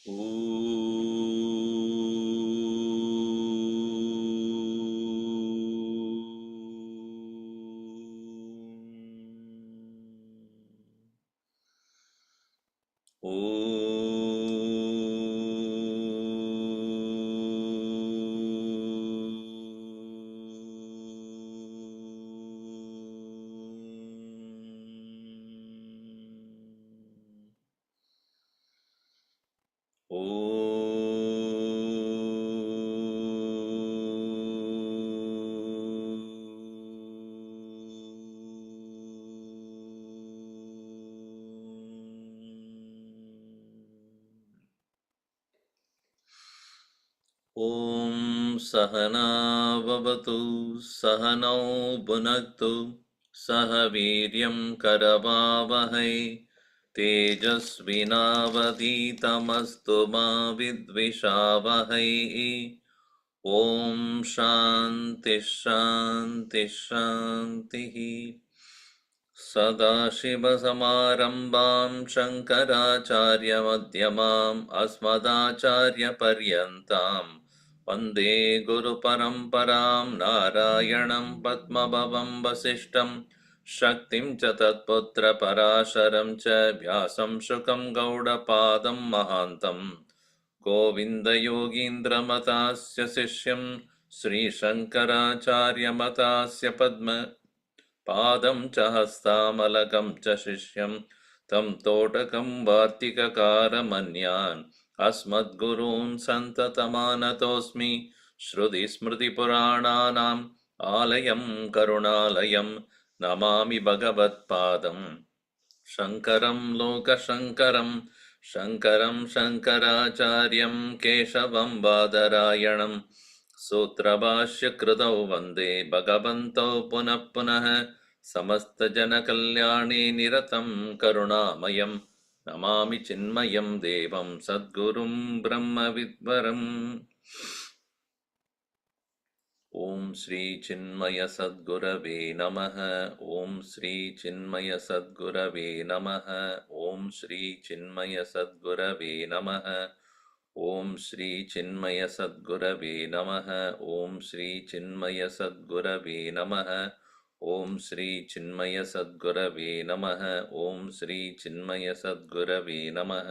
ॐ सहना भवतु सहनौ भुनक्तु सह वीर्यं करवावहै तेजस्विनावधीतमस्तु मा विद्विषावहै ॐ शान्ति शान्ति शान्तिः सदाशिवसमारम्भां शङ्कराचार्यमध्यमाम् अस्मदाचार्यपर्यन्ताम् वन्दे गुरुपरम्परां नारायणं पद्मभवं वसिष्ठं शक्तिं च तत्पुत्रपराशरं च व्यासं शुकं गौडपादं महान्तं गोविन्दयोगीन्द्रमतास्य शिष्यं श्रीशङ्कराचार्यमतास्य पादं च हस्तामलकं च शिष्यं तं तोटकं वार्तिककारमन्यान् अस्मद्गुरून् सन्ततमानतोऽस्मि श्रुतिस्मृतिपुराणानाम् आलयं करुणालयं नमामि भगवत्पादं शङ्करं लोकशङ्करं शङ्करं शङ्कराचार्यं केशवं बादरायणं सूत्रभाष्यकृतौ वन्दे भगवन्तौ पुनः पुनः समस्तजनकल्याणे निरतं करुणामयं नमामि चिन्मयं देवं सद्गुरुं ब्रह्मविद्वरम् ॐ श्री चिन्मय सद्गुरवे नमः। ॐ श्री चिन्मय सद्गुरवे नमः। ॐ श्री चिन्मय सद्गुरवे नमः। ॐ श्री चिन्मय सद्गुरवे नमः। ॐ श्री चिन्मय सद्गुरवे नमः। ॐ श्री चिन्मय सद्गुरवे नमः। ॐ श्री चिन्मय सद्गुरवे नमः।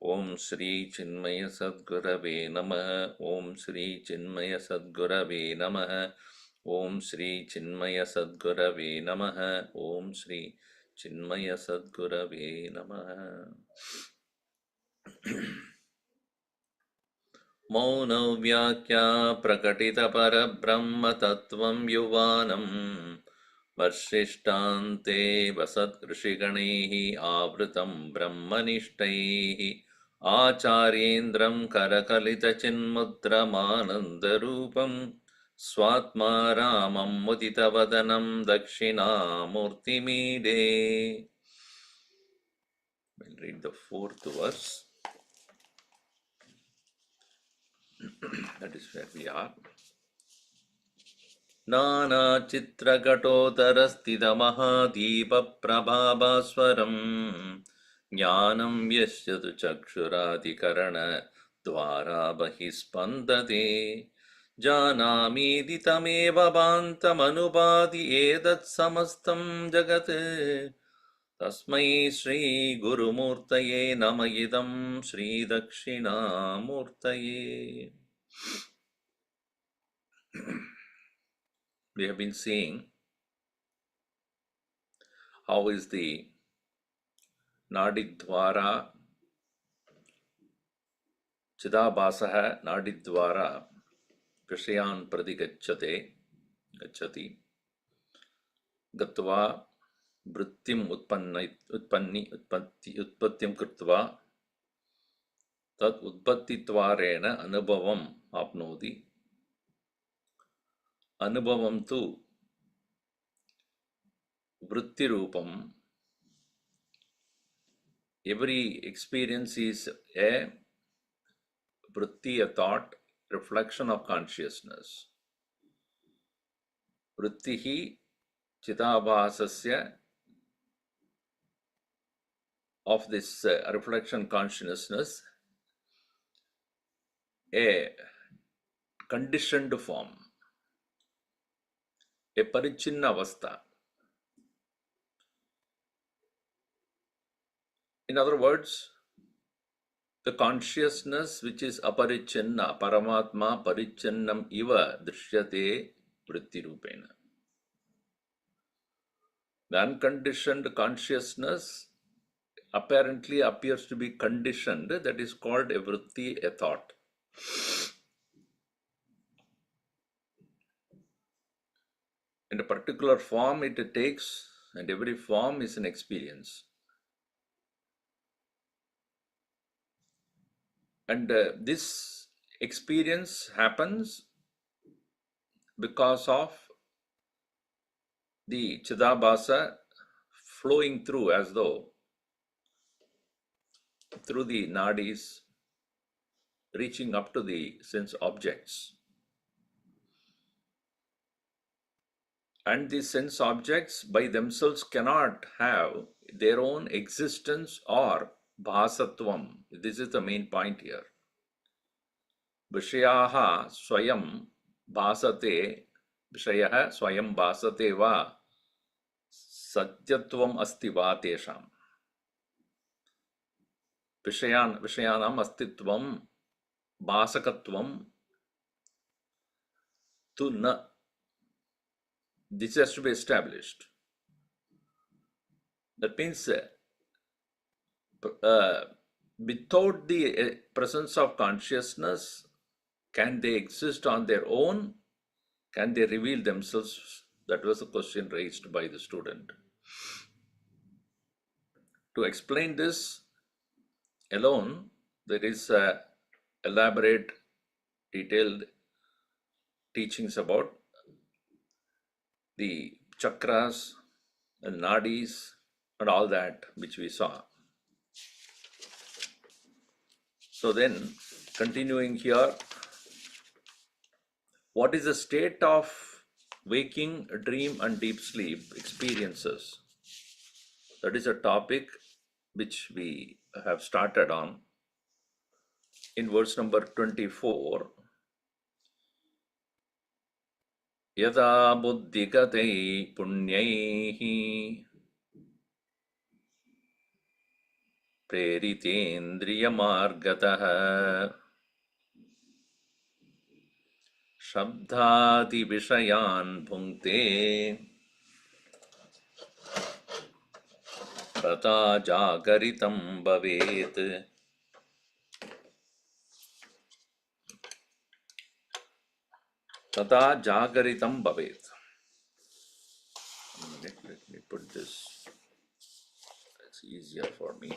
ॐ श्री चिन्मय सद्गुरवे नमः। ॐ श्री चिन्मय सद्गुरवे नमः। ॐ श्री चिन्मय सद्गुरवे नमः। ॐ श्री चिन्मय सद्गुरवे नमः। मौनव्याख्या प्रकटितपरब्रह्मतत्त्वं युवानम् वर्षिष्ठान्ते वसद्ऋषिगणैः आवृतं ब्रह्मनिष्ठैः आचार्येन्द्रं करकलितचिन्मुद्रमानन्दरूपं स्वात्मा रामं मुदितवदनं दक्षिणामूर्तिमीडे. We'll read the fourth verse. That is where we are. नानाचित्रघटोत्तरस्थितमहादीपप्रभाभास्वरम् ज्ञानं यस्य तु चक्षुरादिकरणद्वारा बहिः स्पन्दते जानामीति तमेव भान्तमनुभाति एतत्समस्तं जगत् तस्मै श्रीगुरुमूर्तये नम इदं श्रीदक्षिणामूर्तये. We have been seeing how is the Nadidvara Chidabhasaha Nadidvara Vishayan Prati Gacchati Gatva Vrittim Utpattim Krutva Tat Utpattitvarena Anubhavam Apnoti. Anubhavam tu vritti rupam. Every experience is a vritti, a thought, reflection of consciousness. Vrittihi chidabhasasya, of this reflection consciousness, a conditioned form, a parichinna avastha. In other words, the consciousness which is aparichinna, paramatma parichinnam iva drishyate vritti rupena. The unconditioned consciousness apparently appears to be conditioned, that is called a vritti, a thought. In a particular form it takes, and every form is an experience. And this experience happens because of the Chidabhasa flowing through, as though through the nadis, reaching up to the sense objects. And the sense objects by themselves cannot have their own existence or bhasatvam. This is the main point here. Vishayaha swayam bhasate, Vishayah swayam bhasate va satyatvam asti va tesham. Vishayanam astitvam bhasakatvam tu na. This has to be established. That means without the presence of consciousness, can they exist on their own? Can they reveal themselves? That was the question raised by the student. To explain this alone, there is elaborate, detailed teachings about the chakras and nadis and all that which we saw. So then, continuing here, what is the state of waking, dream and deep sleep experiences? That is a topic which we have started on in verse number 24. Yada buddhikate punyaihi preritendriyamargatah shabdhati vishayan bhunkte tata jagaritam bhavet. Tata jagaritam bhavet. Let me put this. It's easier for me to.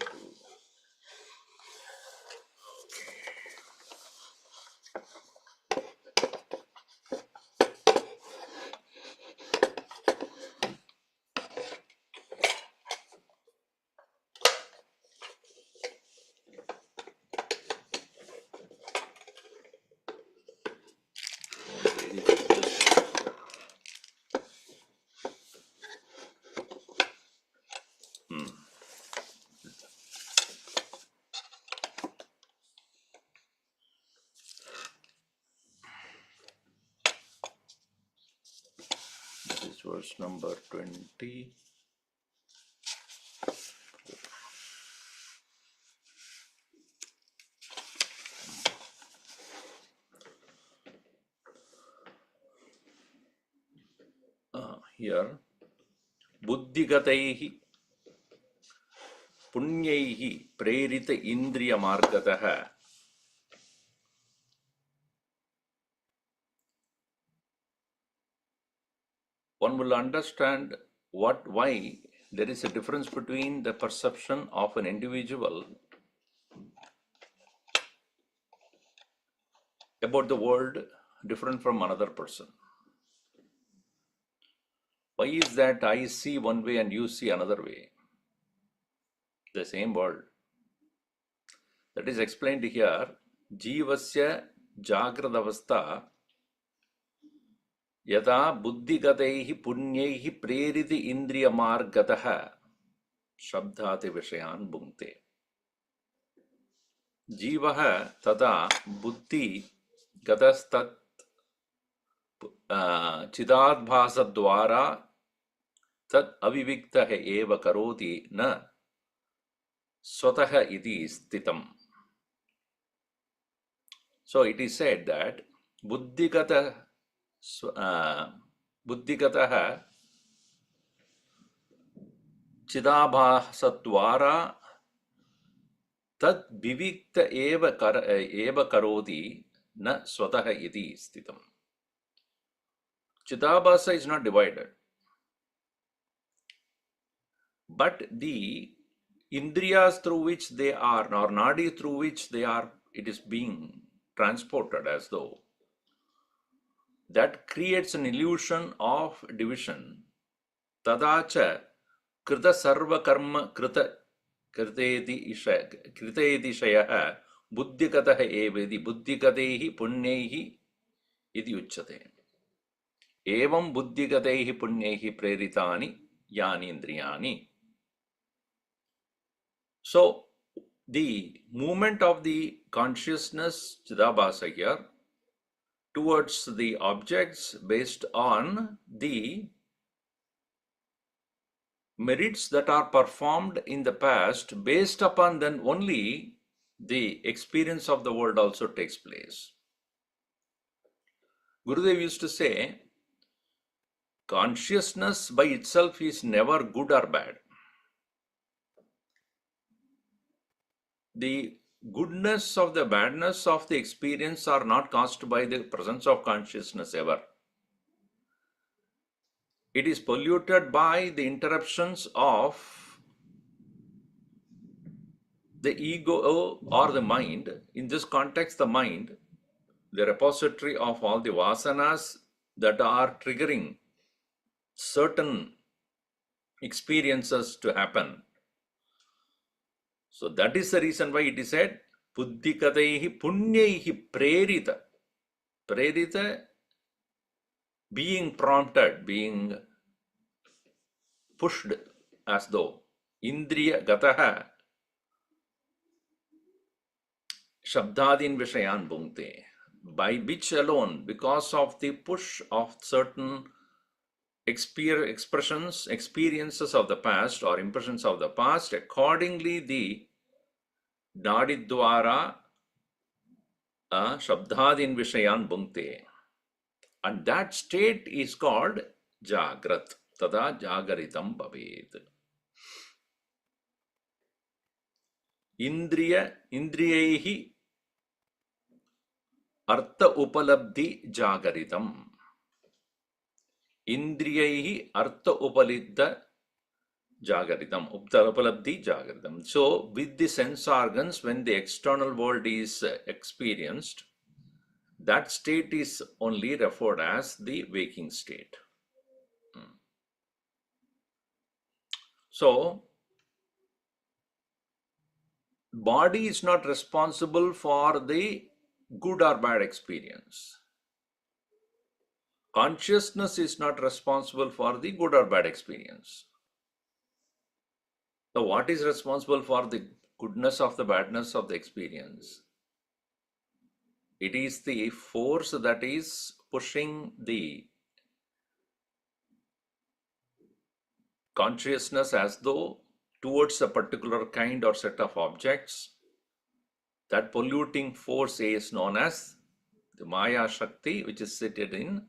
This is verse number 20. Here, buddhigataihi punyaihi prerita indriya margatah. One will understand why there is a difference between the perception of an individual about the world different from another person. Why is that I see one way and you see another way? The same world. That is explained here. Jivasya jagradavastha yada buddhigataihi punyaihi preriti indriya margatah shabdhati vishayan bhunkte. Jivaha tada buddhi gatastat chidadbhasadvara tat aviviktah eva karoti na swatah iti sthitam. So it is said that buddhigata buddhigatah chidabhasatwara tad vivikta eva karoti na swatah iti sthitam. Chidabhasa is not divided, but the indriyas through which they are, or nadi through which they are, it is being transported as though, that creates an illusion of division. Tadacha krita sarva karma krita kriteti shayah buddhikatah evedi buddhikatehi punyaihi iti uchyate. Evam buddhikatehi punyaihi preritani yani indriyani. So the movement of the consciousness, Chidabhasa here, towards the objects based on the merits that are performed in the past, based upon then only the experience of the world also takes place. Gurudev used to say, consciousness by itself is never good or bad. The goodness of the badness of the experience are not caused by the presence of consciousness ever. It is polluted by the interruptions of the ego or the mind. In this context, the mind, the repository of all the vasanas that are triggering certain experiences to happen. So that is the reason why it is said, buddhikataihi punyaihi prerita. Prerita, being prompted, being pushed as though. Indriya gataha shabdadin vishayan bhungte. By which alone, because of the push of certain expressions, experiences of the past or impressions of the past, accordingly the nadidwara shabdadin vishayan bhungte. And that state is called jagrat. Tada jagaritam bhavet. Indriyaihi artha upalabdhi jagaritam. Indriyaihi artha upalidha jagaritam. Upalabdhi jagaritam. So, with the sense organs, when the external world is experienced, that state is only referred as the waking state. So, body is not responsible for the good or bad experience. Consciousness is not responsible for the good or bad experience. So what is responsible for the goodness of the badness of the experience? It is the force that is pushing the consciousness as though towards a particular kind or set of objects. That polluting force is known as the Maya Shakti, which is seated in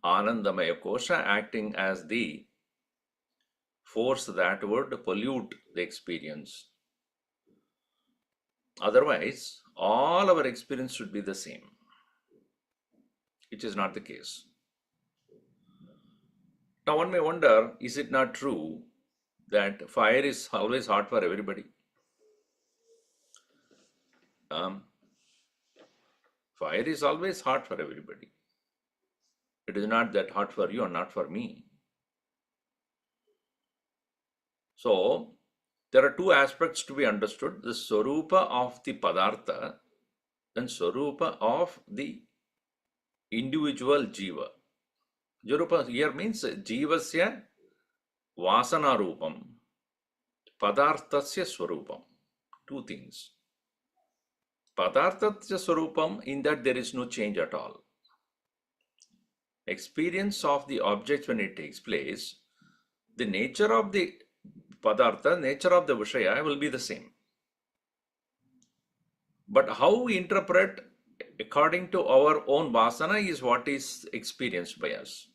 Anandamaya Kosha, acting as the force that would pollute the experience. Otherwise, all our experience should be the same, which is not the case. Now, one may wonder, is it not true that fire is always hot for everybody? Fire is always hot for everybody. It is not that hot for you or not for me. So, there are two aspects to be understood: the swarupa of the padartha and swarupa of the individual jiva. Swarupa here means jivasya vasana rupam, padarthasya swarupam. Two things. Padarthatya Swarupam, in that there is no change at all. Experience of the object when it takes place, the nature of the Padartha, nature of the Vishaya will be the same. But how we interpret according to our own Vasana is what is experienced by us.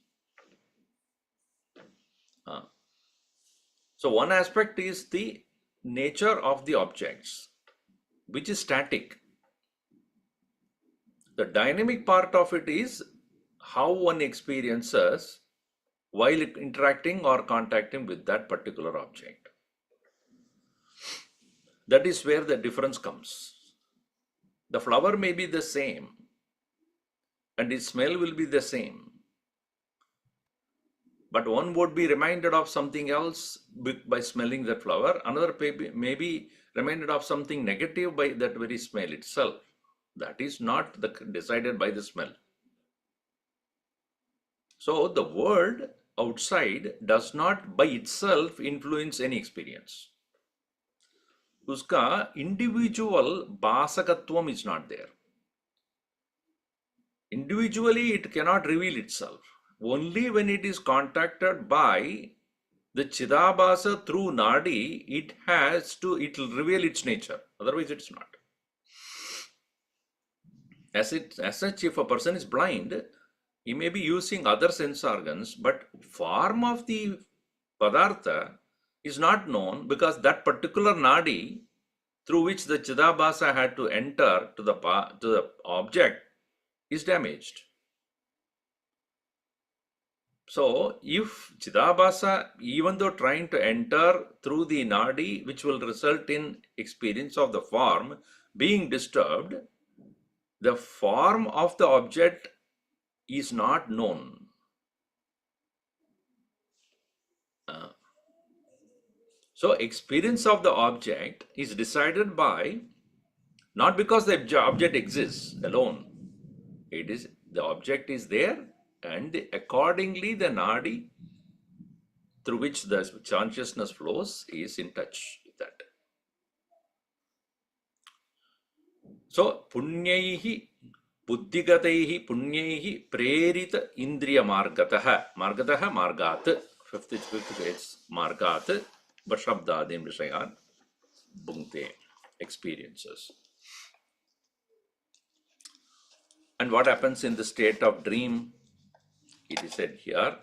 So one aspect is the nature of the objects, which is static. The dynamic part of it is how one experiences while interacting or contacting with that particular object. That is where the difference comes. The flower may be the same and its smell will be the same, but one would be reminded of something else by smelling that flower. Another may be reminded of something negative by that very smell itself. That is not decided by the smell. So the world outside does not by itself influence any experience. Uska individual basakatvam is not there. Individually it cannot reveal itself. Only when it is contacted by the Chidabhasa through Nadi, it will reveal its nature. Otherwise it's not. As such, if a person is blind, he may be using other sense organs, but form of the Padartha is not known because that particular Nadi through which the Chidabhasa had to enter to the object is damaged. So, if Chidabhasa, even though trying to enter through the Nadi, which will result in experience of the form being disturbed, the form of the object is not known. So, experience of the object is decided by, not because the object exists alone. It is, the object is there and accordingly the Nadi through which the consciousness flows is in touch with that. So, punyaihi buddhigataihi punyaihi prerita indriya margataha margat, fifth grade margat vashabdadim vishayan bhungte, experiences. And what happens in the state of dream? It is said here,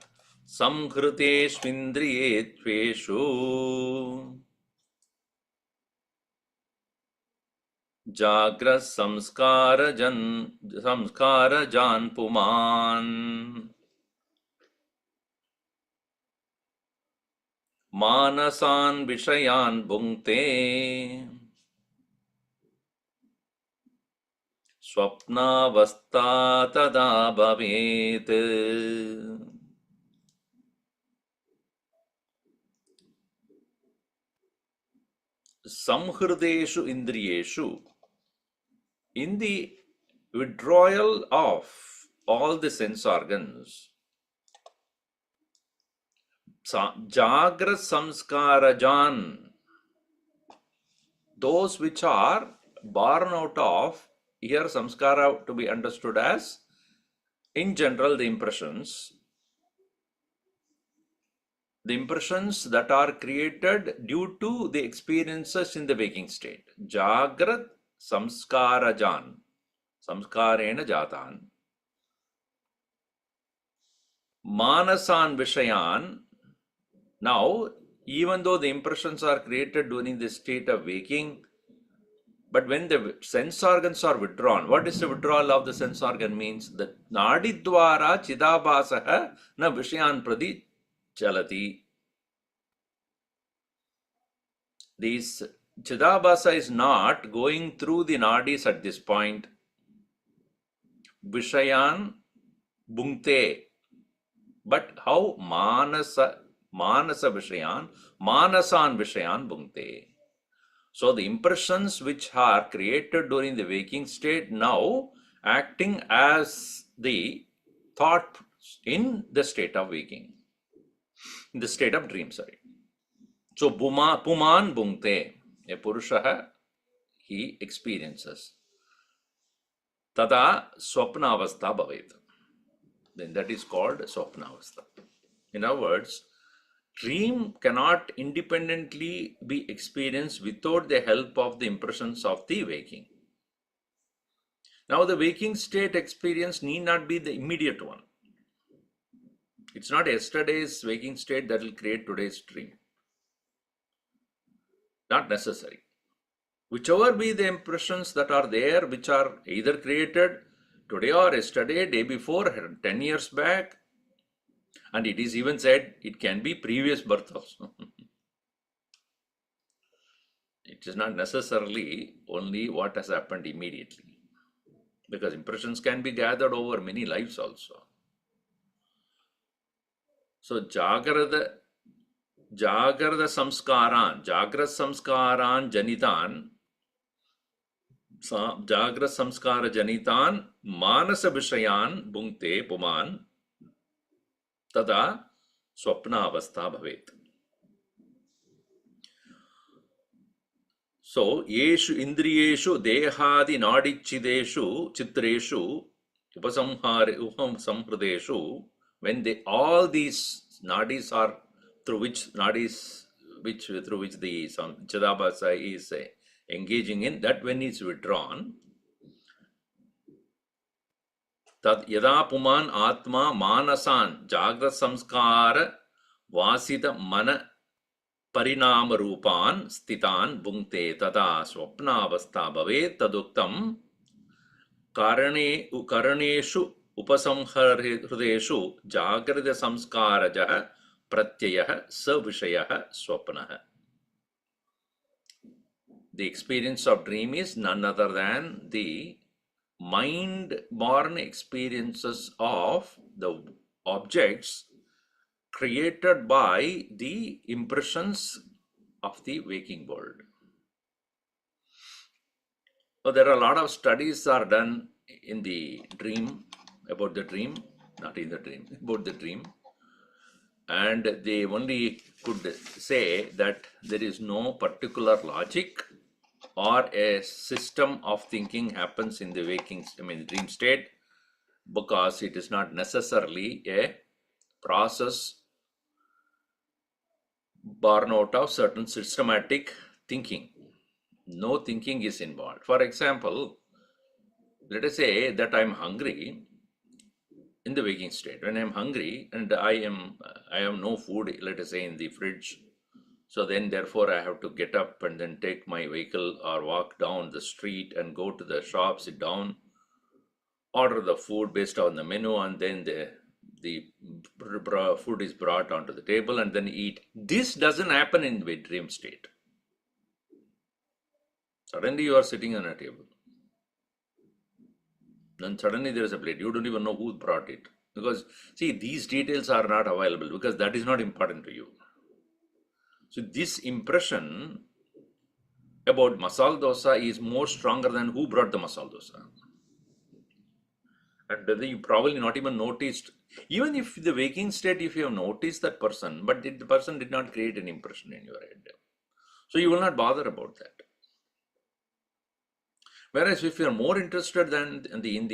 samhriteshvindriyetveshu Jagra samskara jan puman manasan vishayan bhungte swapnavastha tada bhavet. Samhrideshu indriyeshu, in the withdrawal of all the sense organs, Jagra samskarajan, those which are born out of, here samskara to be understood as, in general, the impressions that are created due to the experiences in the waking state. Jagrat samskarajan, samskarena jatan. Manasan vishayan. Now, even though the impressions are created during the state of waking, but when the sense organs are withdrawn, what is the withdrawal of the sense organ means? That Nadi dwara chidabhasaha na vishayan pradi chalati. This Chidabhasa is not going through the nadis at this point. Vishayan bhungte. But how? Manasa vishayan, manasan vishayan bhungte. So the impressions which are created during the waking state now acting as the thought in the state of waking, in the state of dream, sorry. So puman bhungte, a purusha, he experiences. tada swapnavastha bhavet. Then that is called swapnavastha. In other words, dream cannot independently be experienced without the help of the impressions of the waking. Now, the waking state experience need not be the immediate one. It's not yesterday's waking state that will create today's dream. Not necessary. Whichever be the impressions that are there, which are either created today or yesterday, day before, 10 years back, and it is even said it can be previous birth also. It is not necessarily only what has happened immediately, because impressions can be gathered over many lives also. So Jagrat samskaran janitan, Jagrat samskara janitan manasa vishayan bhunkte puman tada swapna avastha bhavet. So, yeshu indriyeshu dehadi nadichideshu chitreshu upasamhrideshu, when all these nadis are through which the Chidabhasa is engaging in, that when it's withdrawn, tad yada puman atma manasan jagrat samskara vasita mana parinama rupan stitan bhunkte tada swapnavastha bhavet taduktam karaneshu upasamhrideshu jagrata samskaraja pratyayah savishayah swapnah. The experience of dream is none other than the mind-born experiences of the objects created by the impressions of the waking world. So there are a lot of studies are done in the dream, about the dream, not in the dream, about the dream. And they only could say that there is no particular logic or a system of thinking happens in the dream state, because it is not necessarily a process born out of certain systematic thinking. No thinking is involved. For example, let us say that I am hungry in the waking state. When I am hungry and I have no food, let us say, in the fridge. So then therefore I have to get up and then take my vehicle or walk down the street and go to the shop, sit down, order the food based on the menu, and then the food is brought onto the table and then eat. This doesn't happen in the dream state. Suddenly you are sitting on a table. Then suddenly there is a plate. You don't even know who brought it. Because, see, these details are not available because that is not important to you. So this impression about masala dosa is more stronger than who brought the masala dosa. And you probably not even noticed, even if the waking state, if you have noticed that person, but the person did not create an impression in your head. So you will not bother about that. Whereas if you are more interested than in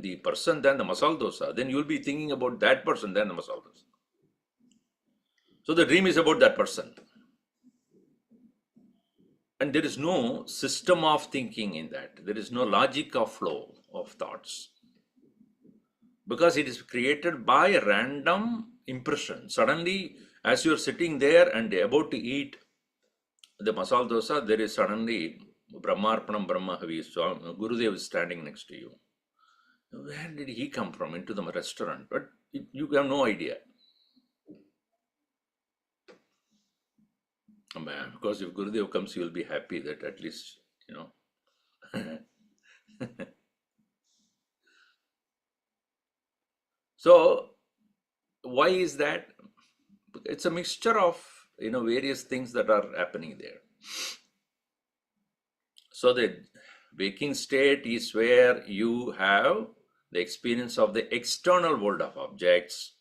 the person than the masala dosa, then you will be thinking about that person than the masala dosa. So the dream is about that person. And there is no system of thinking in that. There is no logic of flow of thoughts. Because it is created by a random impression. Suddenly, as you are sitting there and about to eat the masala dosa, there is suddenly Brahmarpanam Brahmahavi Swami, Gurudev is standing next to you. Where did he come from into the restaurant? But you have no idea. Because if Gurudev comes, you will be happy that at least, So, why is that? It's a mixture of, various things that are happening there. So, the waking state is where you have the experience of the external world of objects.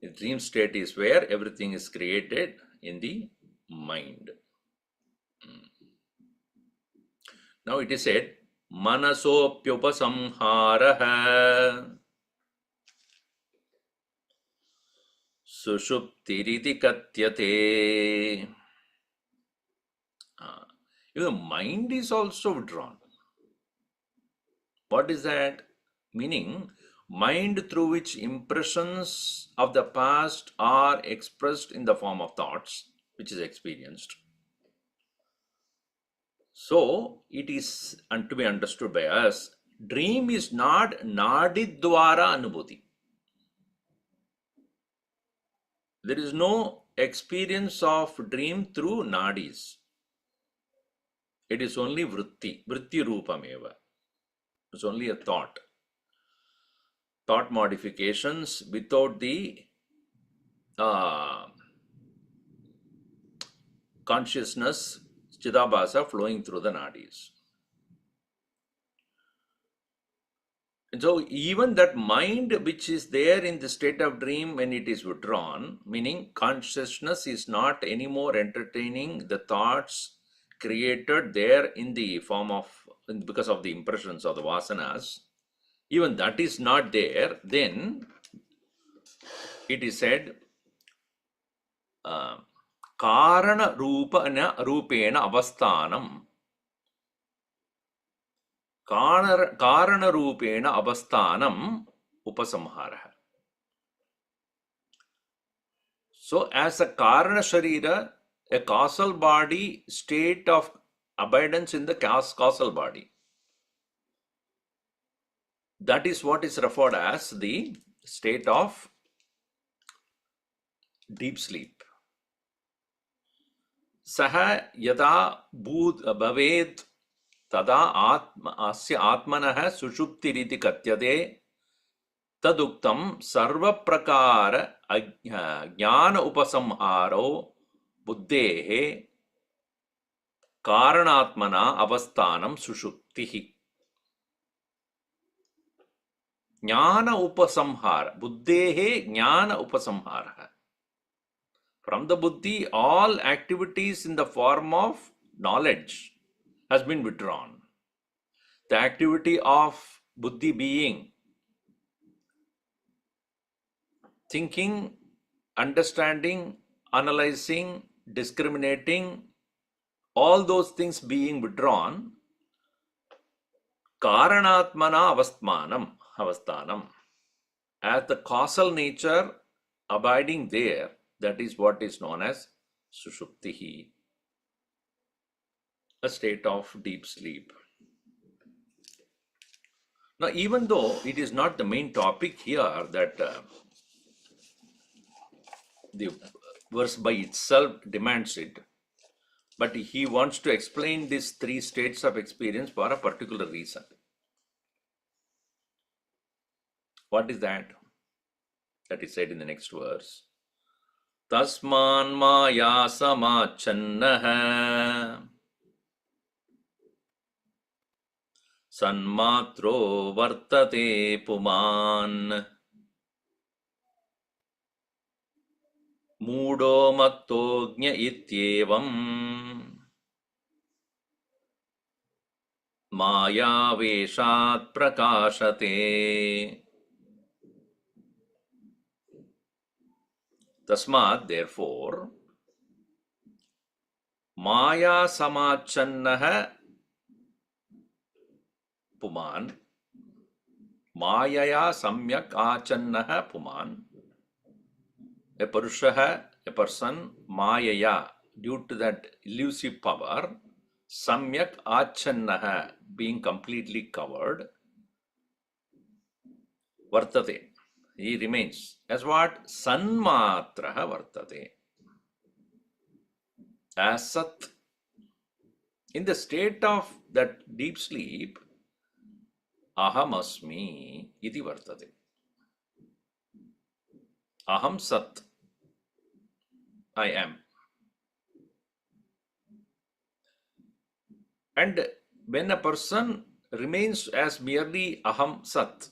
The dream state is where everything is created in the mind. Now it is said Manasoppyopasamharaha Sushuptiriti katyate. The mind is also withdrawn. What is that? Meaning, mind through which impressions of the past are expressed in the form of thoughts, which is experienced. So, it is to be understood by us, dream is not nadidwara anubhuti. There is no experience of dream through nadis. It is only vritti roopameva. It's only a thought modifications without the uh, consciousness, chidabhasa flowing through the nadis. And so even that mind which is there in the state of dream when it is withdrawn, meaning consciousness is not anymore entertaining the thoughts created there in the form of, because of the impressions of the vasanas, even that is not there, then it is said karana rupena avasthanam. Karanarupena avasthanam upasamhara. So, as a Karana Sharira, a causal body, state of abidance in the causal body. That is what is referred as the state of deep sleep. Saha yada bhaved tada asya atmanah sushuptiriti katyade taduktam sarva prakara jnana upasamharo buddhehe karanatmana avasthanam sushuptihi. Jnana upasamhara. Buddhehe jnana upasamhara. From the buddhi, all activities in the form of knowledge has been withdrawn. The activity of buddhi being thinking, understanding, analyzing, discriminating, all those things being withdrawn, karanatmana avasthanam, as the causal nature abiding there, that is what is known as sushuptihi, a state of deep sleep. Now, even though it is not the main topic here, that the verse by itself demands it, but he wants to explain these three states of experience for a particular reason. What is that? That is said in the next verse. Tasman maya samachannaha sanmatro vartate puman Moodo mattognya ityevam maya veshat prakashate. Tasmat, therefore, maya samachannaha puman, mayaya samyak achannaha puman. A purushaha, a person, mayaya, due to that elusive power, samyak achannaha, being completely covered, vartate, he remains. As what? Sanmatraha vartate. As sat. In the state of that deep sleep, aham asmi iti vartate. Aham sat. I am. And when a person remains as merely aham sat,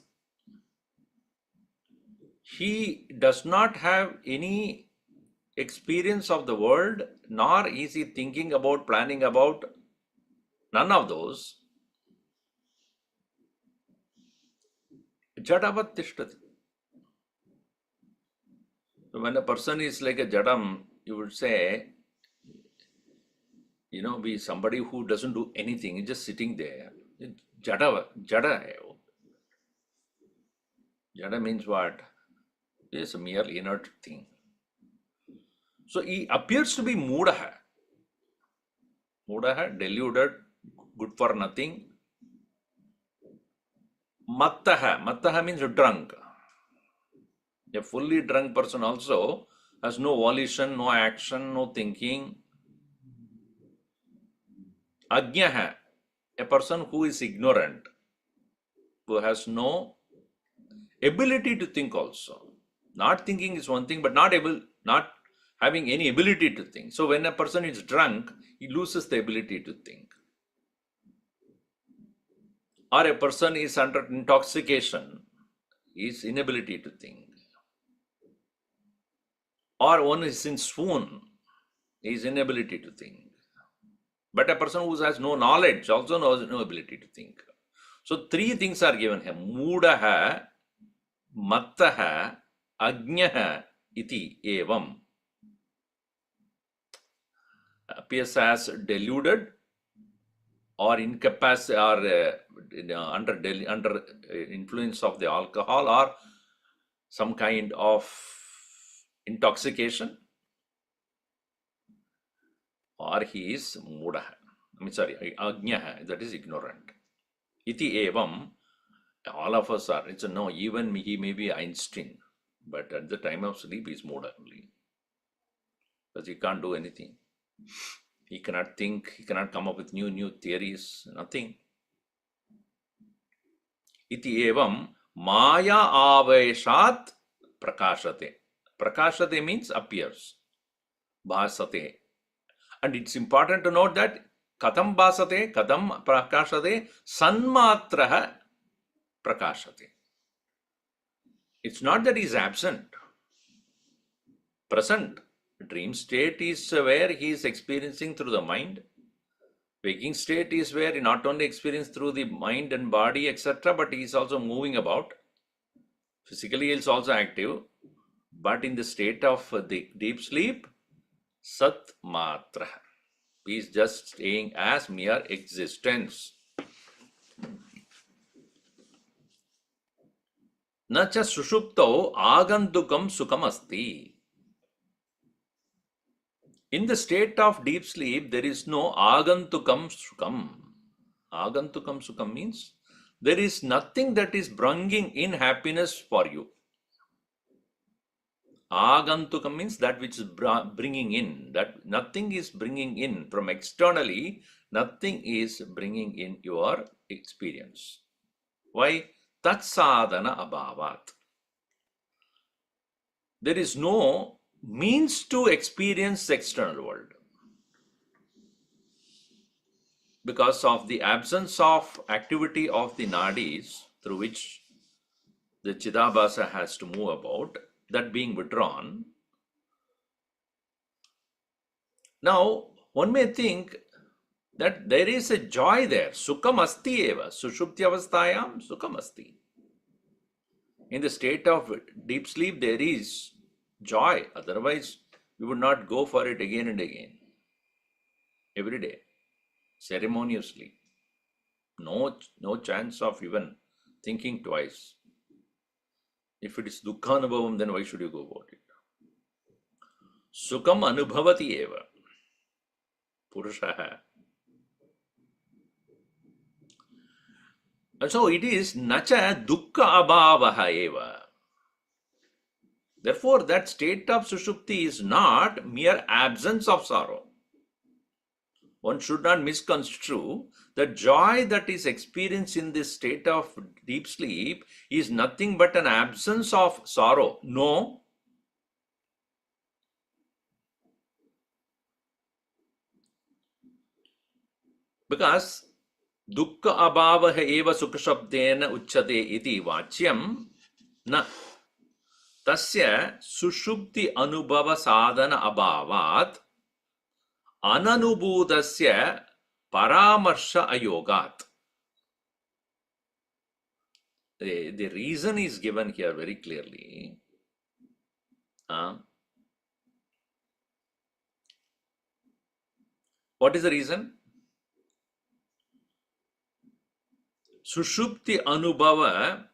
he does not have any experience of the world, nor is he thinking about, planning about, none of those. Jadavat tishtati. So when a person is like a jadam, you would say, be somebody who doesn't do anything, is just sitting there. Jada hai wo. Jada means what? It is a mere inert thing. So he appears to be Mudaha. Mudaha, deluded, good for nothing. Mattaha. Mattaha means drunk. A fully drunk person also has no volition, no action, no thinking. Ajnaha, a person who is ignorant, who has no ability to think also. Not thinking is one thing, but not having any ability to think. So when a person is drunk, he loses the ability to think. Or a person is under intoxication, his inability to think. Or one is in swoon, his inability to think. But a person who has no knowledge also has no ability to think. So three things are given here. Mudaha, mattaha, ajnaha iti evam. Appears as deluded or incapacitated or under influence of the alcohol or some kind of intoxication, or he is mudaha. Ajnaha, that is ignorant. Iti evam, all of us are. No, even he may be Einstein, but at the time of sleep, he is muda only. Because he can't do anything. He cannot think, he cannot come up with new theories, nothing. Iti evam maya aveshat prakashate. Prakashate means appears. Bhasate. And it's important to note that katham bhasate, katham prakashate, sanmatraha prakashate. It's not that he's absent. Present. Dream state is where he is experiencing through the mind. Waking state is where he not only experiences through the mind and body, etc., but he is also moving about. Physically, he is also active. But in the state of the deep sleep, sat matra. He is just staying as mere existence. Nacha sushupto agantukam sukam asti. In the state of deep sleep, there is no agantukam sukam. Agantukam sukam means there is nothing that is bringing in happiness for you. Agantukam means that which is bringing in, that nothing is bringing in from externally, nothing is bringing in your experience. Why? Tat sadhana abhavat. There is no means to experience the external world. Because of the absence of activity of the nadis through which the Chidabhasa has to move about, that being withdrawn. Now, one may think that there is a joy there. Sukham asti eva. Sushupti avasthayam sukham asti. In the state of deep sleep, there is joy. Otherwise, we would not go for it again and again. Every day. Ceremoniously. No chance of even thinking twice. If it is dukkha anubhavam, then why should you go about it? Sukham anubhavati eva. Purushaha. And so it is nacha dukkha abhavaha eva. Therefore, that state of sushupti is not mere absence of sorrow. One should not misconstrue the joy that is experienced in this state of deep sleep is nothing but an absence of sorrow. No. Because dukkha abhavaha eva sukha shabdena uchyate iti vachyam na tasya sushupti anubhava sadhana abhavat ananubhutasya paramarsha ayogat. The reason is given here very clearly. What is the reason? Sushupti anubhava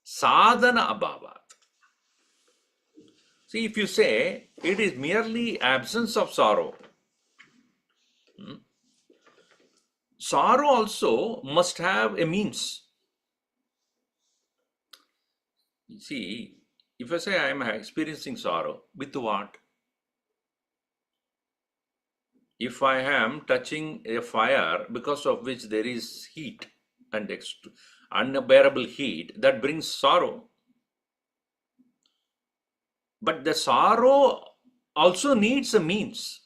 sadhana abhavat. See, if you say it is merely absence of sorrow, sorrow also must have a means. See, if I say I am experiencing sorrow, with what? If I am touching a fire because of which there is heat and unbearable heat, that brings sorrow. But the sorrow also needs a means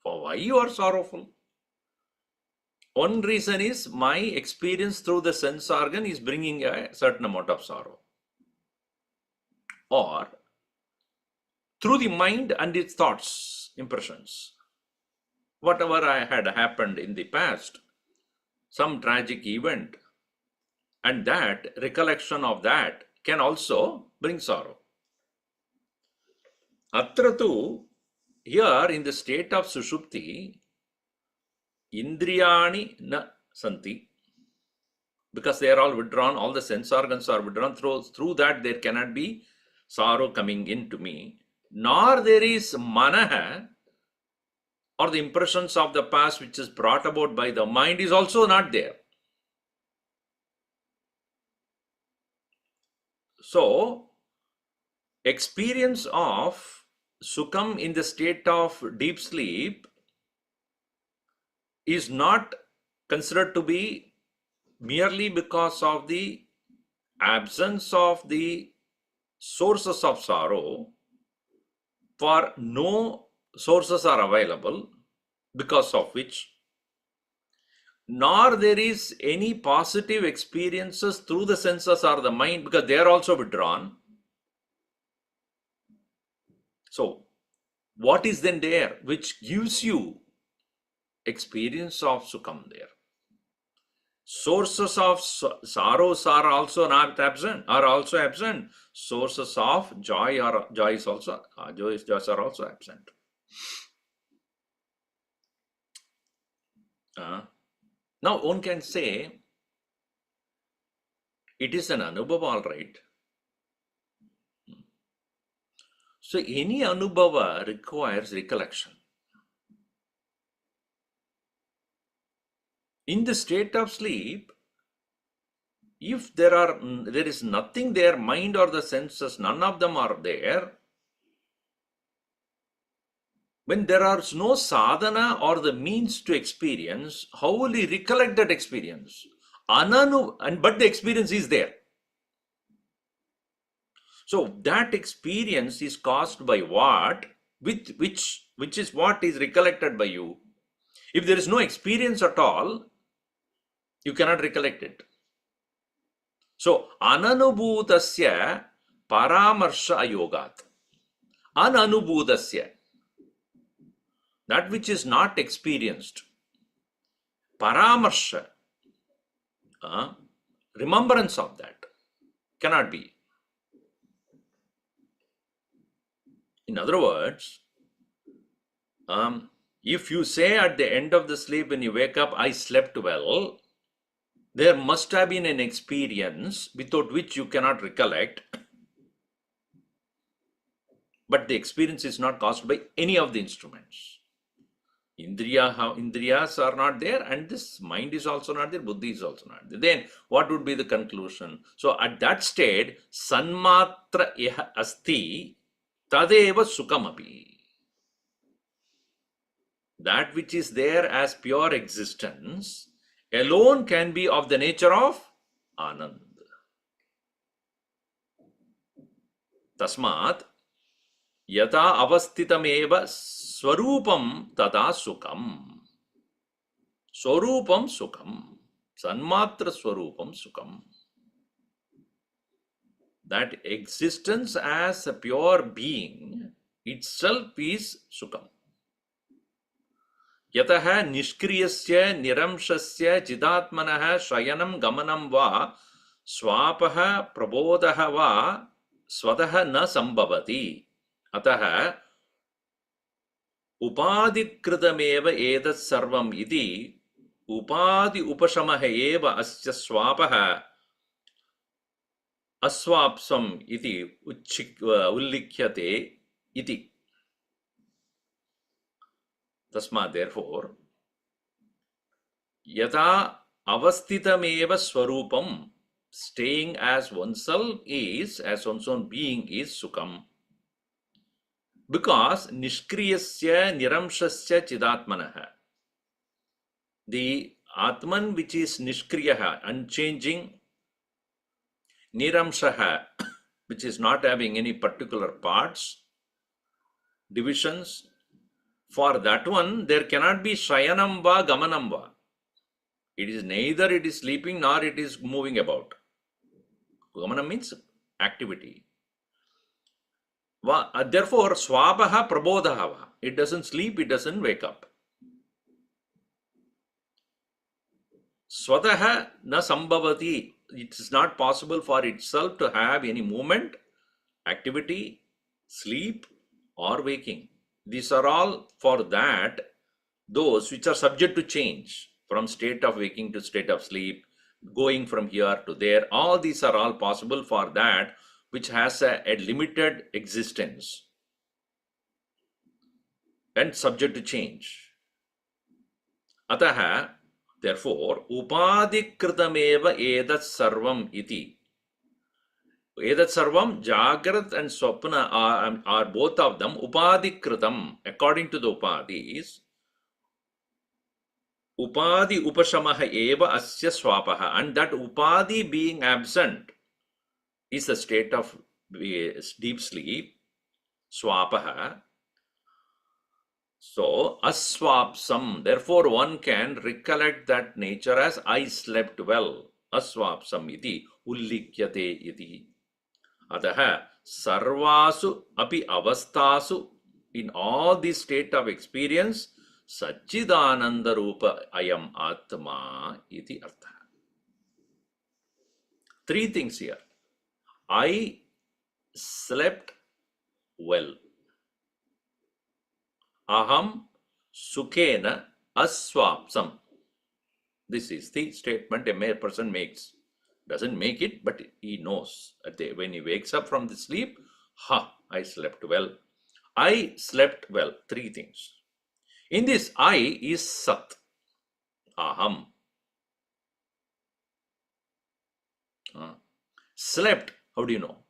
for why you are sorrowful. One reason is my experience through the sense organ is bringing a certain amount of sorrow. Or through the mind and its thoughts, impressions. Whatever had happened in the past, some tragic event, and that recollection of that can also bring sorrow. Atratu, here in the state of Sushupti, Indriyani na santi, because they are all withdrawn, all the sense organs are withdrawn, through that there cannot be sorrow coming into me, nor there is manaha, or the impressions of the past which is brought about by the mind is also not there. So, experience of sukham in the state of deep sleep is not considered to be merely because of the absence of the sources of sorrow, for no sources are available, because of which, nor there is any positive experiences through the senses or the mind, because they are also withdrawn. So, what is then there which gives you experience of sukham there? Sources of sorrows are also not absent, are also absent. Sources of joy are joys are also absent. Now one can say it is an anubhava, all right. So any anubhava requires recollection. In the state of sleep, if there is nothing there, mind or the senses, none of them are there, when there is no sadhana or the means to experience, how will he recollect that experience? But the experience is there. So that experience is caused by what? Which is what is recollected by you. If there is no experience at all, you cannot recollect it. So ananubhutasya paramarsha ayogat. Ananubhutasya, that which is not experienced, paramarsha, remembrance of that cannot be. In other words, if you say at the end of the sleep when you wake up, I slept well, there must have been an experience without which you cannot recollect, but the experience is not caused by any of the instruments. Indriyas are not there, and this mind is also not there, buddhi is also not there. Then what would be the conclusion? So at that state, sanmatra iha asti tadeva sukhamapi. That which is there as pure existence alone can be of the nature of Anand. Tasmat yata avasthitameva swarupam tada sukham. Swarupam sukham. Sanmatra swarupam sukham. That existence as a pure being itself is sukham. Yataha nishkriyasya niramshasya jidatmanah shayanam gamanam va Swapaha prabodaha va swataha na sambhavati. Ataha upadikritameva edat sarvam iti upadi upashamaha eva asya swapaha aswapsam iti ullikhyate iti. Tasma, therefore, yata avasthitameva swarupam, staying as oneself is, as one's own being is sukham. Because nishkriyasya niramshasya chidatmanaha, the Atman which is nishkriyaha, unchanging, niramshaha, which is not having any particular parts, divisions, for that one there cannot be shayanam va gamanam va. It is neither it is sleeping nor it is moving about. Gamanam means activity. Therefore, swabaha prabodaha va. It doesn't sleep, it doesn't wake up. Swataha na sambhavati. It is not possible for itself to have any movement, activity, sleep, or waking. These are all for that, those which are subject to change from state of waking to state of sleep, going from here to there. All these are all possible for that which has a limited existence and subject to change. Ataha, therefore, upadikritameva edat sarvam iti. Edat sarvam, Jagrat and Swapna are both of them upadikritam, according to the upadis. Upadi upashamaha eva asya swapaha, and that upadi being absent is a state of deep sleep, swapaha. So, aswapsam, therefore one can recollect that nature as I slept well. Aswapsam iti ullikyate iti. Adaha sarvasu api avastasu, in all this state of experience, Satchidananda Rupa Ayam Atma iti artha. Three things here. I slept well. Aham sukhena aswapsam. This is the statement a person makes. Doesn't make it, but he knows. When he wakes up from the sleep, I slept well. I slept well. Three things. In this, I is Sat. Aham. Slept. How do you know?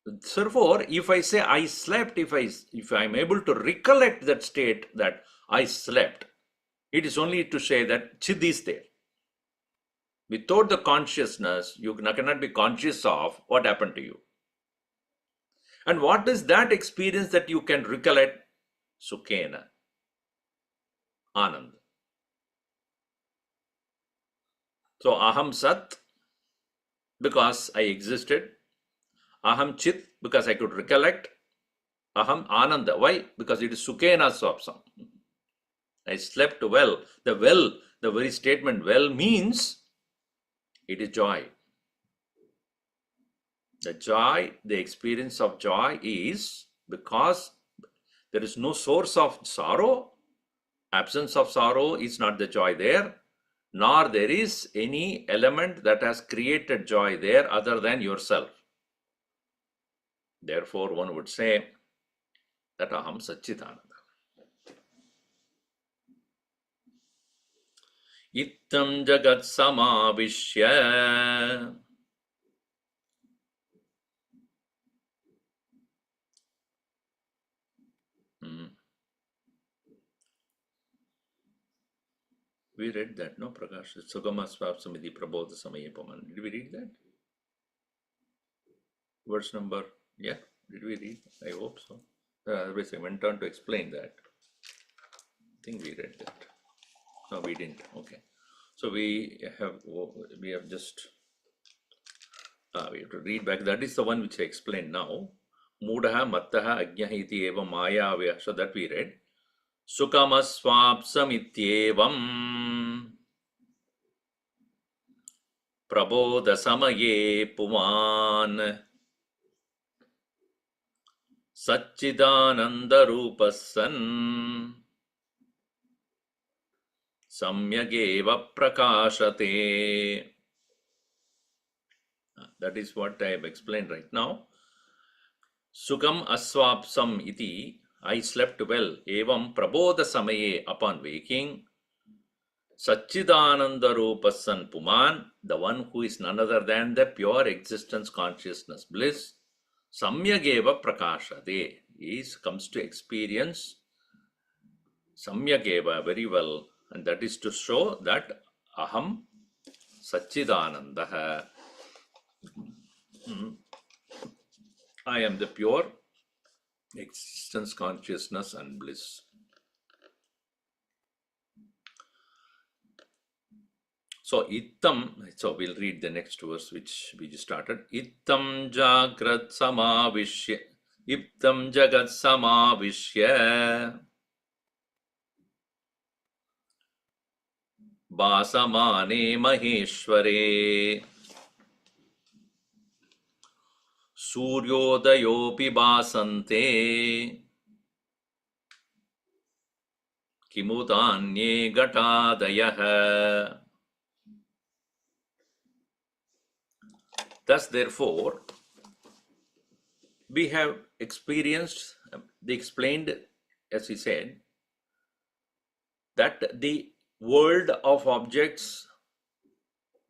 Therefore, if I say I slept, if I am able to recollect that state that I slept, it is only to say that Chid is there. Without the consciousness, you cannot be conscious of what happened to you. And what is that experience that you can recollect? Sukhena. Anand. So, Aham Sat, because I existed. Aham Chit, because I could recollect. Aham Ananda. Why? Because it is Sukhena Swapsam. I slept well. The very statement well means it is joy. The joy, the experience of joy is because there is no source of sorrow. Absence of sorrow is not the joy there, nor there is any element that has created joy there other than yourself. Therefore, one would say that Aham Satchitananda. Ittam Jagat Samavishya. We read that, no, Prakash? Sugama Swapsamidhi Prabodha Samayepaman. Did we read that? Verse number, yeah, did we read? I hope so. Otherwise, I went on to explain that. I think we read that. No, we didn't. Okay. So we have just, we have to read back. That is the one which I explained now. Mudaha mattaha ajnaha iti eva maya avya. So that we read. Sukamaswapsamityevam. prabodha samaye puman Satchidananda Rupasan Samyageva Prakashate. That is what I have explained right now. Sukham aswapsam iti, I slept well. Evam prabodha samaye, upon waking. Satchidananda Rupasan Puman, the one who is none other than the pure existence consciousness bliss. Samyageva Prakashate, comes to experience Samyageva very well, and that is to show that Aham Satchidananda, I am the pure existence, consciousness, and bliss. So we'll read the next verse which we just started. Ittam Jagrat Samavishya, Ittam Jagat Samavishya, Basamane Maheshware, Suryodayopi Basante, Kimutanye Gatadayah. Thus, therefore, we have experienced, they explained, as he said, that the world of objects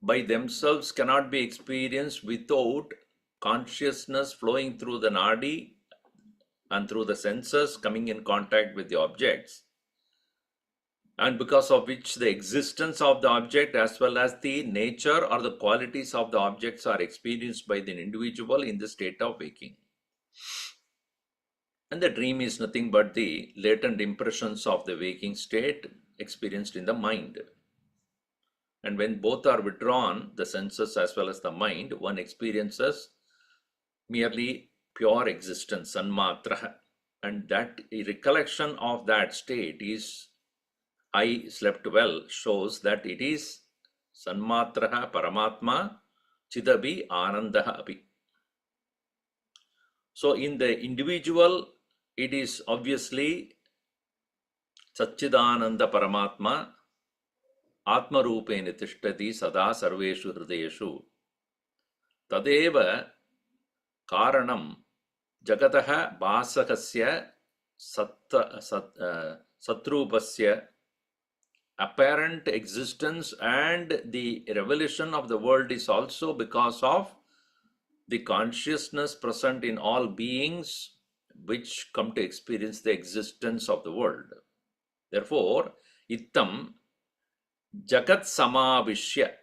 by themselves cannot be experienced without consciousness flowing through the nadi and through the senses coming in contact with the objects, and because of which the existence of the object as well as the nature or the qualities of the objects are experienced by the individual in the state of waking. And the dream is nothing but the latent impressions of the waking state experienced in the mind. And when both are withdrawn, the senses as well as the mind, one experiences merely pure existence, sanmatra. And that recollection of that state is, I slept well, shows that it is sanmatraha paramatma chidabi anandaha api. So in the individual, it is obviously Satchidananda Paramatma Atma Rupena Tishtati Sada Sarveshu Hridayeshu Tadeva Karanam Jagataha Basakasya Satrupasya apparent existence and the revelation of the world is also because of the consciousness present in all beings which come to experience the existence of the world. Therefore, Ittam Jagat Samavishya,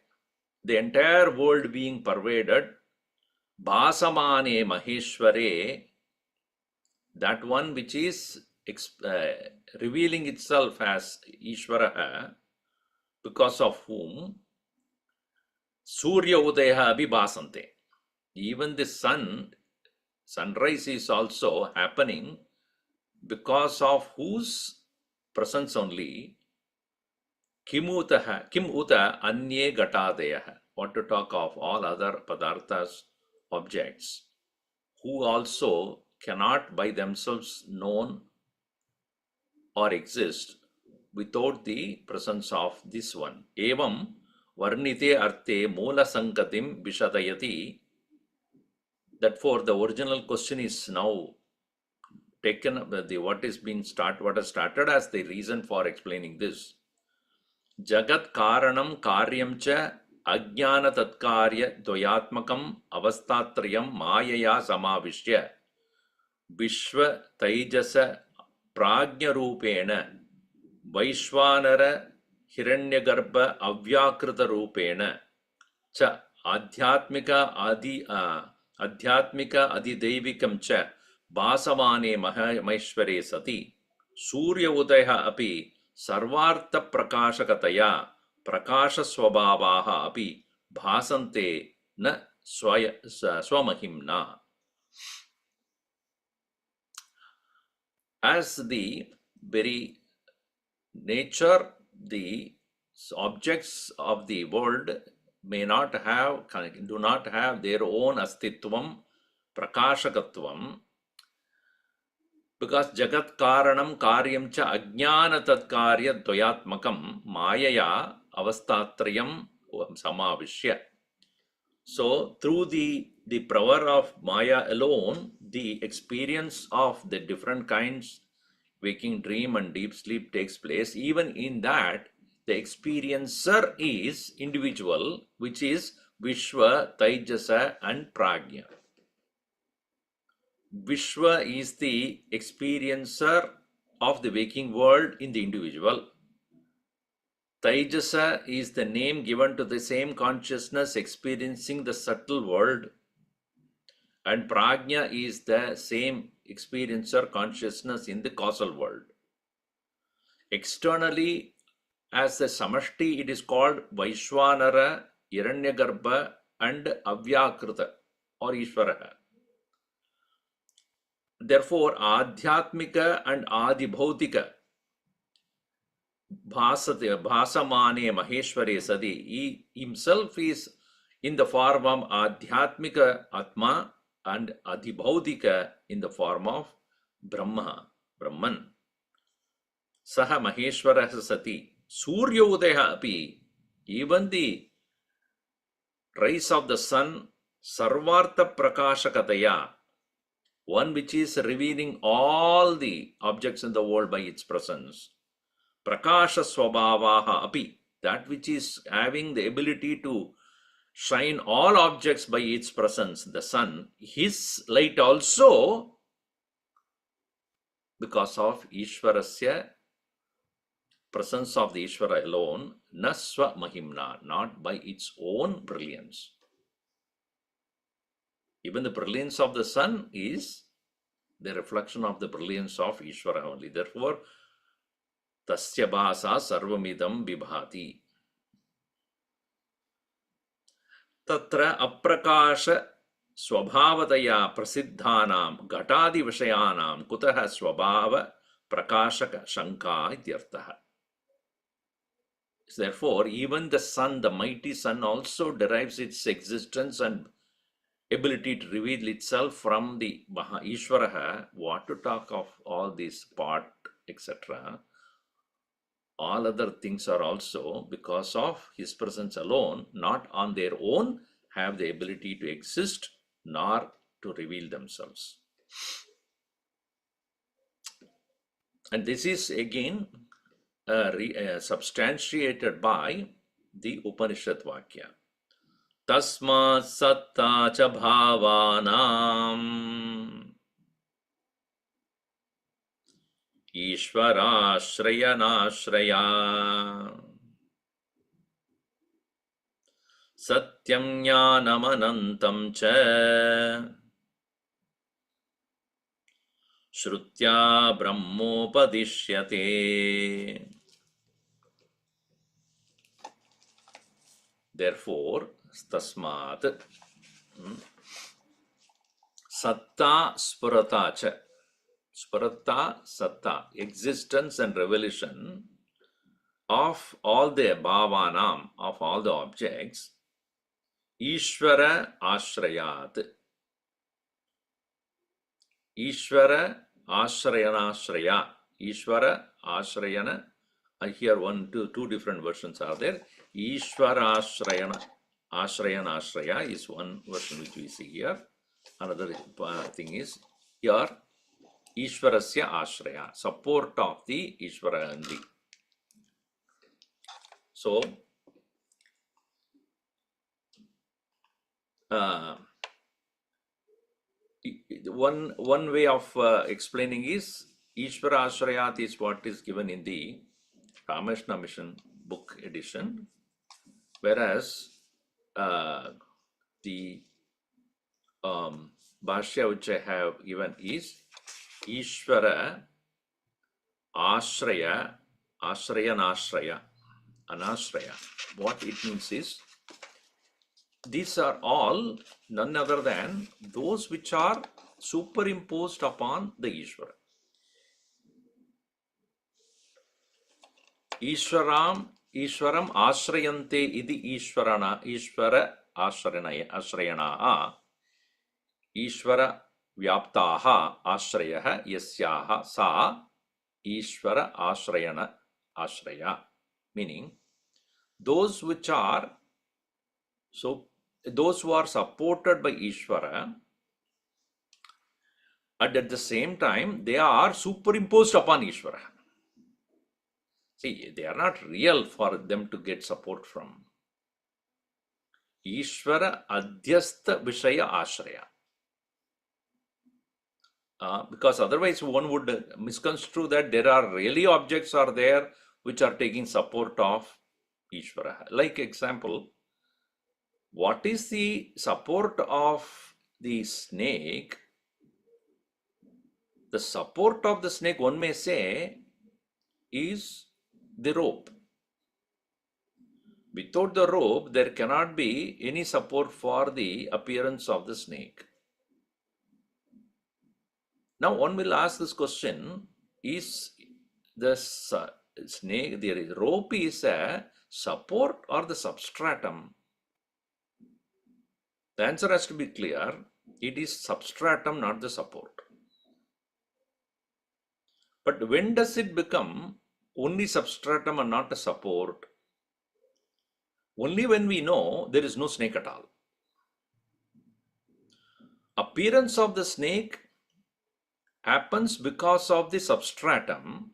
the entire world being pervaded, Bhasamane Maheshware, that one which is revealing itself as Ishvaraha, because of whom Surya Udayaha Abhibhasante, even the sunrise is also happening because of whose presence only. Kim uta anye gatadayah. What to talk of all other padarthas, objects, who also cannot by themselves known or exist without the presence of this one. Evam varnite arte moola sangatim vishadayati. That for the original question is now taken, what has started as the reason for explaining this. Jagat Karanam Karyam cha Ajnana Tatkarya Dvayatmakam Avastatrayam Mayaya Samavishya Vishwa Taijasa Prajna Rupena Vaishwanara Hiranyagarbha Avyakrita Rupena cha Adhyatmika Adidaivikam cha Basamane Maheshware Sati Surya Udaya api Sarvartha Prakashakataya Prakasha Swabhavaha api Bhasante na Swamahimna. As the very nature, the objects of the world may not have, do not have their own astitvam, prakashakatvam, because jagat karanam karyam cha ajnana tatkarya dvayatmakam mayaya avastatrayam samavishya. So through the power of Maya alone, the experience of the different kinds, waking, dream and deep sleep takes place. Even in that, the experiencer is individual, which is Vishwa, Taijasa and Prajna. Vishwa is the experiencer of the waking world in the individual. Taijasa is the name given to the same consciousness experiencing the subtle world. And Prajna is the same experiencer consciousness in the causal world. Externally, as the Samashti, it is called Vaishwanara, Hiranyagarbha and Avyakrita or Ishvaraha. Therefore, Adhyatmika and Adibhautika, Bhasamane Maheshware Sadi, he himself is in the form of Adhyatmika Atma and Adibhautika in the form of Brahman. Saha Maheshwara Sati, Suryodeha api, even the rise of the sun, Sarvartha Prakashakataya, one which is revealing all the objects in the world by its presence. Prakasha Swabhavaha api, that which is having the ability to shine all objects by its presence, the sun, his light also, because of Ishvarasya, presence of the Ishvara alone, nasva mahimna, not by its own brilliance. Even the brilliance of the sun is the reflection of the brilliance of Ishvara only. Therefore, tasya bhasa sarvamidam vibhati. Tatra aprakasha swabhavataya prasiddhanam ghatadi vishayanam kutaha swabhava prakashaka shanka ityartaha. Therefore, even the sun, the mighty sun, also derives its existence and ability to reveal itself from the Ishvaraha. What to talk of all these part, etc. All other things are also because of his presence alone, not on their own, have the ability to exist nor to reveal themselves. And this is again substantiated by the Upanishad Vakya. Tasmat satta cha bhavanam Ishvarashrayanashraya Satyam jnanamanantam cha Shrutya brahmopadishyate. Therefore, tasmat satta spurata cha. Spurata satta, existence and revelation of all the bhavanam, of all the objects, Ishvara ashrayat. Ishvara ashrayanashraya. Ishvara ashrayana. I hear two different versions are there. Ishvara ashrayanashraya is one version which we see here. Another thing is here Ishvarasya ashraya, support of the Ishvara only. So one way of explaining is Ishvara ashrayat is what is given in the Chinmaya Mission book edition, whereas the Bhashya which I have given is Ishvara ashraya, ashrayanashraya, anashraya. What it means is, these are all none other than those which are superimposed upon the Ishvara. Ishvaram Ishwaram ashrayante idi Ishvara ashrayanaha Ishvara vyaptaha ashrayah yasyaha sa Ishvara ashraya. Meaning, those which are, those who are supported by Ishvara, and at the same time, they are superimposed upon Ishvara. See, they are not real for them to get support from. Ishvara adhyastha vishaya ashraya. Because otherwise one would misconstrue that there are really objects are there which are taking support of Ishvara. Like example, what is the support of the snake? The support of the snake, one may say, is the rope. Without the rope, there cannot be any support for the appearance of the snake. Now, one will ask this question, is the snake, the rope is a support or the substratum? The answer has to be clear. It is substratum, not the support. But when does it become only substratum and not a support? Only when we know there is no snake at all. Appearance of the snake happens because of the substratum,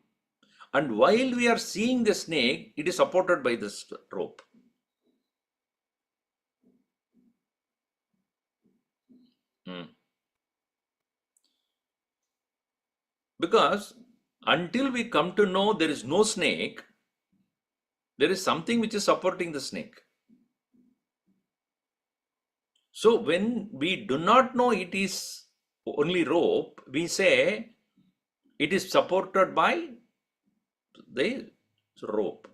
and while we are seeing the snake, it is supported by this rope. Because until we come to know there is no snake, there is something which is supporting the snake. So when we do not know it is only rope, we say it is supported by the rope.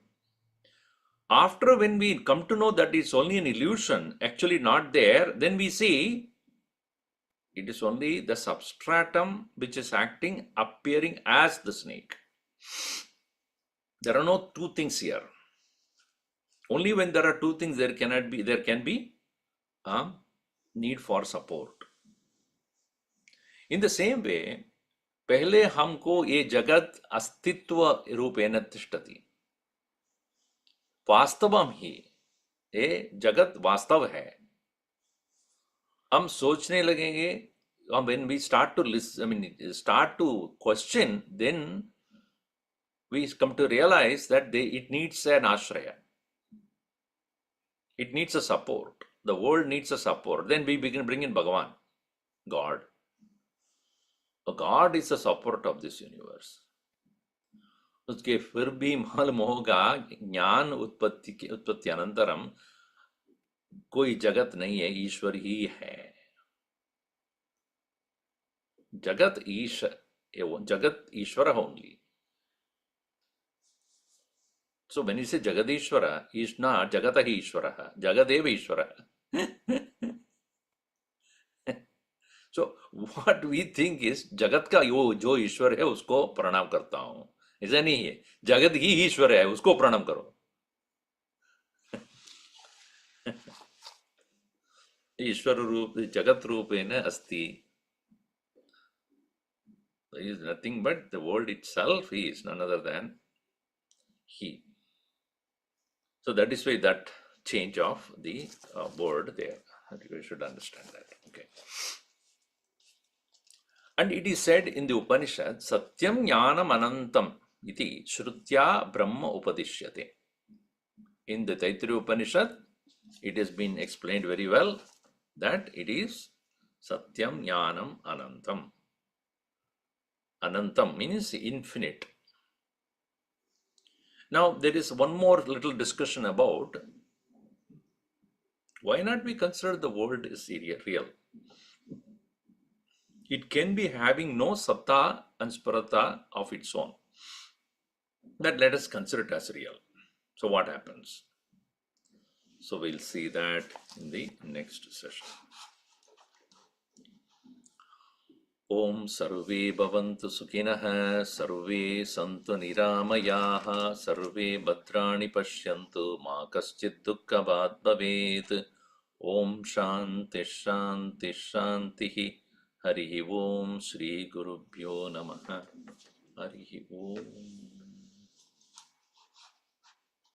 After when we come to know that it's only an illusion, actually not there, then we see it is only the substratum which is acting, appearing as the snake. There are no two things here. Only when there are two things, there can be a need for support. In the same way, पहले हमको ये जगत अस्तित्व रूपेण तिष्ठति, वास्तवम ही ये जगत वास्तव है. हम सोचने लगेंगे, when we start to listen, start to question, then we come to realize that it needs an ashraya. It needs a support. The world needs a support. Then we begin bring in Bhagavan, God. God is the support of this universe. उसके फिर भी मालूम होगा ज्ञान उत्पत्ति अनंतरम कोई जगत नहीं है, ईश्वर ही है. जगत ईश्वर only. So when you say Jagadishwara, is not Jagatahi Ishwara, Jagadeva Ishwara. So what we think is जगत का जो ईश्वर है उसको प्रणाम करता हूं. ऐसा नहीं है, जगत ही ईश्वर है, उसको प्रणाम करो. ईश्वर रूप जगत रूपेण अस्ति. There is nothing but the world itself is none other than he. So that is why that change of the word there. We should understand that. Okay. And it is said in the Upanishad, Satyam Jnanam Anantam iti Shrutya Brahma Upadishyate. In the Taittiriya Upanishad, it has been explained very well that it is Satyam Jnanam Anantam. Anantam means infinite. Now, there is one more little discussion about why not we consider the world is real. It can be having no satta and sparata of its own. That let us consider it as real. So what happens? So we'll see that in the next session. Om Sarve Bhavantu Sukhinah, Sarve Santu Niramayaha, Sarve Bhadrani Pashyantu, Ma Kaschid Dukkhabhat Bhavet. Om Shanti Shanti Shanti. Harihi Om Shri Gurubhyo Namaha. Harihi Om.